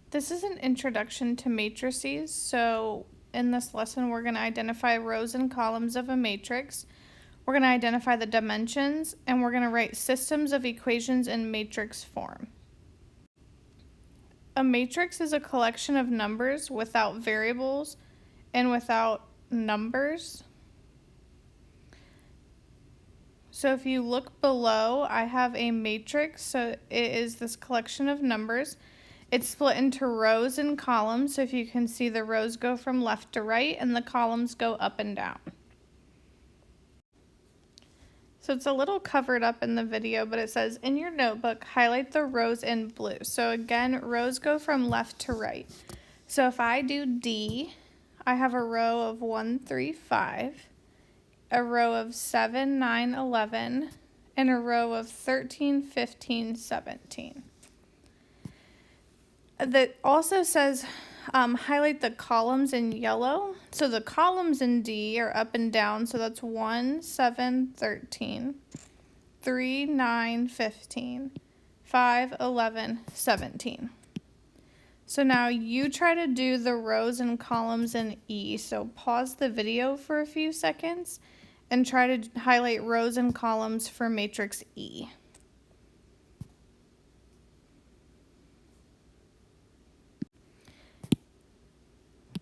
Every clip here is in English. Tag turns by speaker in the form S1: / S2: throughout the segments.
S1: This is an introduction to matrices. So in this lesson, we're going to identify rows and columns of a matrix. We're going to identify the dimensions, and we're going to write systems of equations in matrix form. A matrix is a collection of numbers without variables and without numbers. So if you look below, I have a matrix. So it is this collection of numbers. It's split into rows and columns. So if you can see, the rows go from left to right and the columns go up and down. So it's a little covered up in the video, but it says in your notebook, highlight the rows in blue. So again, rows go from left to right. So if I do D, I have a row of 1, 3, 5, a row of 7, 9, 11, and a row of 13, 15, 17. That also says highlight the columns in yellow. So the columns in D are up and down. So that's 1, 7, 13, 3, 9, 15, 5, 11, 17. So now you try to do the rows and columns in E. So pause the video for a few seconds and try to highlight rows and columns for matrix E.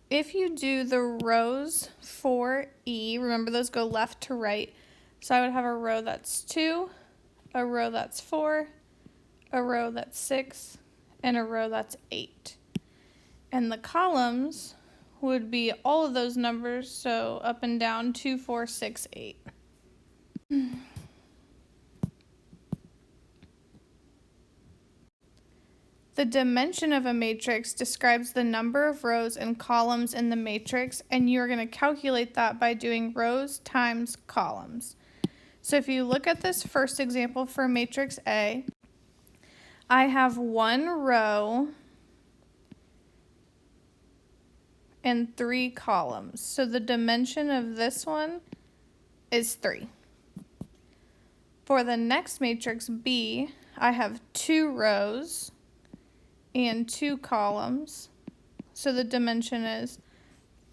S1: If you do the rows for E, remember those go left to right. So I would have a row that's 2, a row that's 4, a row that's 6, and a row that's 8. And the columns would be all of those numbers, so up and down, 2, 4, 6, 8. The dimension of a matrix describes the number of rows and columns in the matrix, and you're going to calculate that by doing rows times columns. So if you look at this first example for matrix A, I have 1 row and 3 columns. So the dimension of this one is 3. For the next matrix B, I have 2 rows and 2 columns, so the dimension is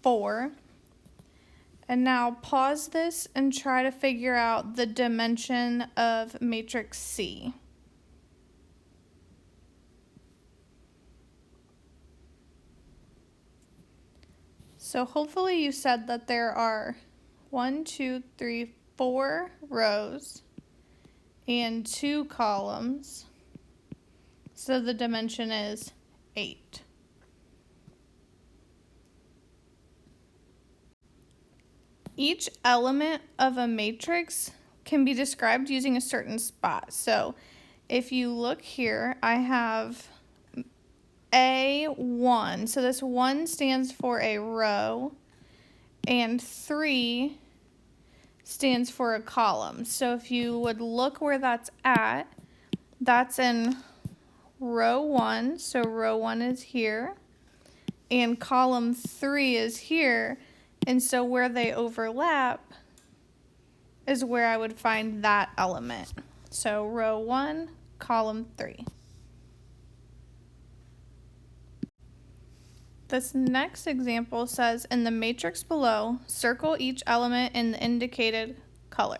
S1: 4. And now pause this and try to figure out the dimension of matrix C. So hopefully you said that there are 1, 2, 3, 4 rows and 2 columns. So the dimension is 8. Each element of a matrix can be described using a certain spot. So if you look here, I have A1. So this 1 stands for a row, and 3 stands for a column. So if you would look where that's in row 1, so row 1 is here, and column 3 is here, and so where they overlap is where I would find that element. So row 1, column 3. This next example says, in the matrix below, circle each element in the indicated color.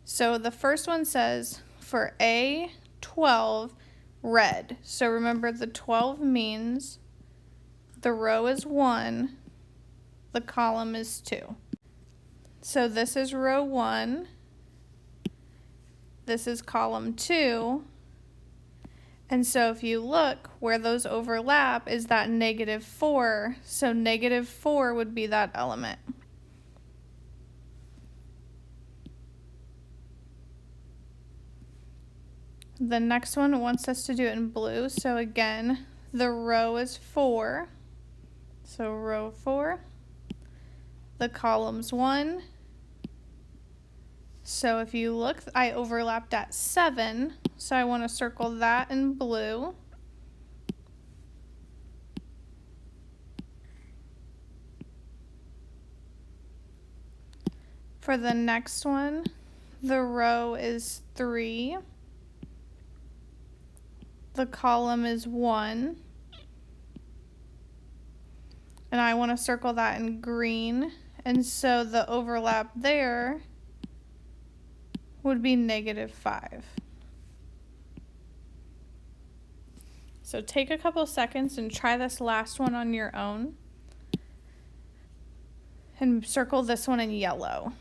S1: So the first one says, for A12, red. So remember, the 12 means the row is 1, the column is 2. So this is row 1, this is column 2, and so if you look where those overlap is that -4, so -4 would be that element. The next one wants us to do it in blue. So again, the row is 4. So row 4. The column's 1. So if you look, I overlapped at 7. So I want to circle that in blue. For the next one, the row is 3. The column is 1. And I want to circle that in green. And so the overlap there would be -5. So take a couple seconds and try this last one on your own. And circle this one in yellow.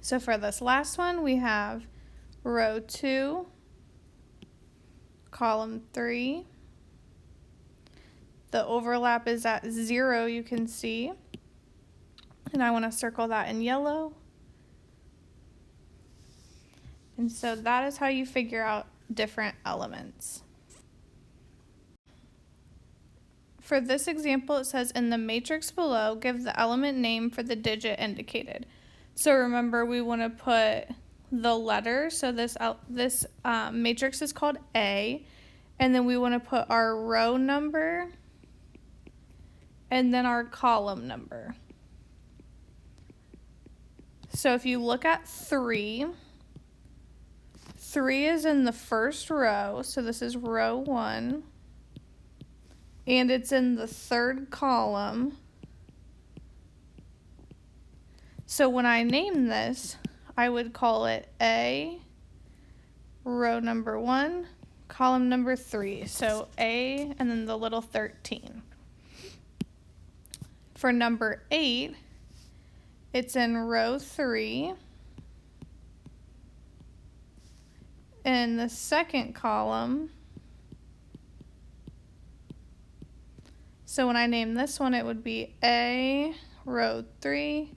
S1: So for this last one, we have row 2, column 3. The overlap is at 0, you can see. And I want to circle that in yellow. And so that is how you figure out different elements. For this example, it says in the matrix below, give the element name for the digit indicated. So remember, we want to put the letter. So this matrix is called A. And then we want to put our row number and then our column number. So if you look at 3, 3 is in the first row. So this is row 1. And it's in the third column. So when I name this, I would call it A, row number 1, column number 3. So A and then the little 13. For number 8, it's in row 3. In the second column. So when I name this one, it would be A, row 3,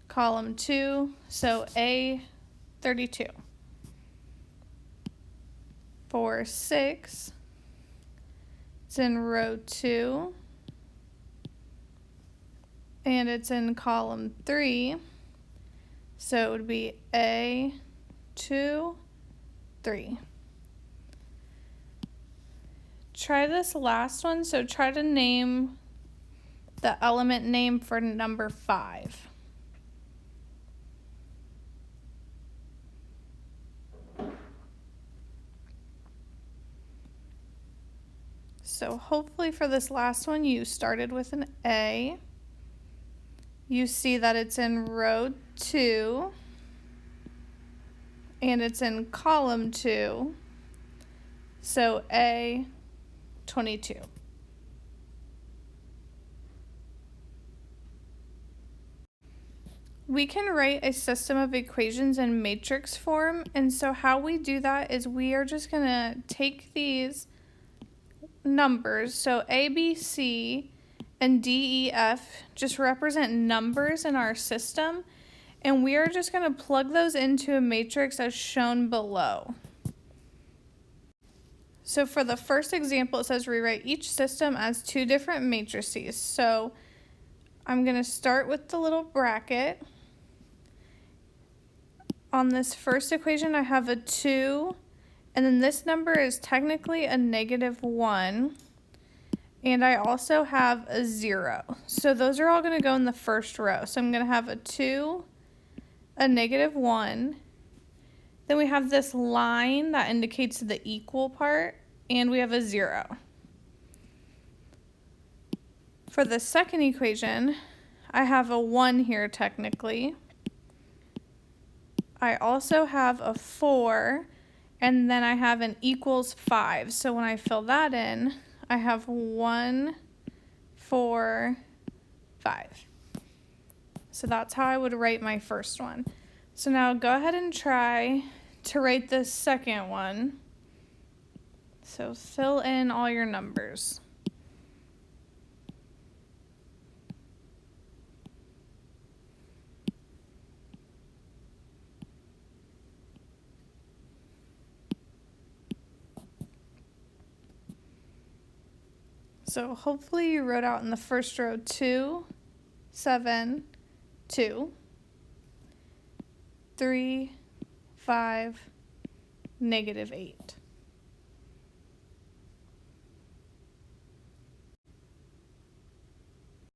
S1: column 2, so A32. For 6, it's in row 2, and it's in column 3, so it would be A2, 3. Try this last one, so try to name the element name for number 5. So hopefully for this last one, you started with an A. You see that it's in row 2, and it's in column 2, so A22. We can write a system of equations in matrix form, and so how we do that is we are just going to take these numbers, so A, B, C, and D, E, F just represent numbers in our system, and we are just going to plug those into a matrix as shown below. So for the first example, it says rewrite each system as 2 different matrices. So I'm going to start with the little bracket. On this first equation, I have a 2, and then this number is technically a -1, and I also have a 0. So those are all going to go in the first row. So I'm going to have a 2, a -1, then we have this line that indicates the equal part, and we have a 0. For the second equation, I have a 1 here technically. I also have a 4, and then I have an equals 5. So when I fill that in, I have 1, 4, 5. So that's how I would write my first one. So now go ahead and try to write the second one. So fill in all your numbers. So hopefully you wrote out in the first row 2, 7, 2, 3, 5, -8.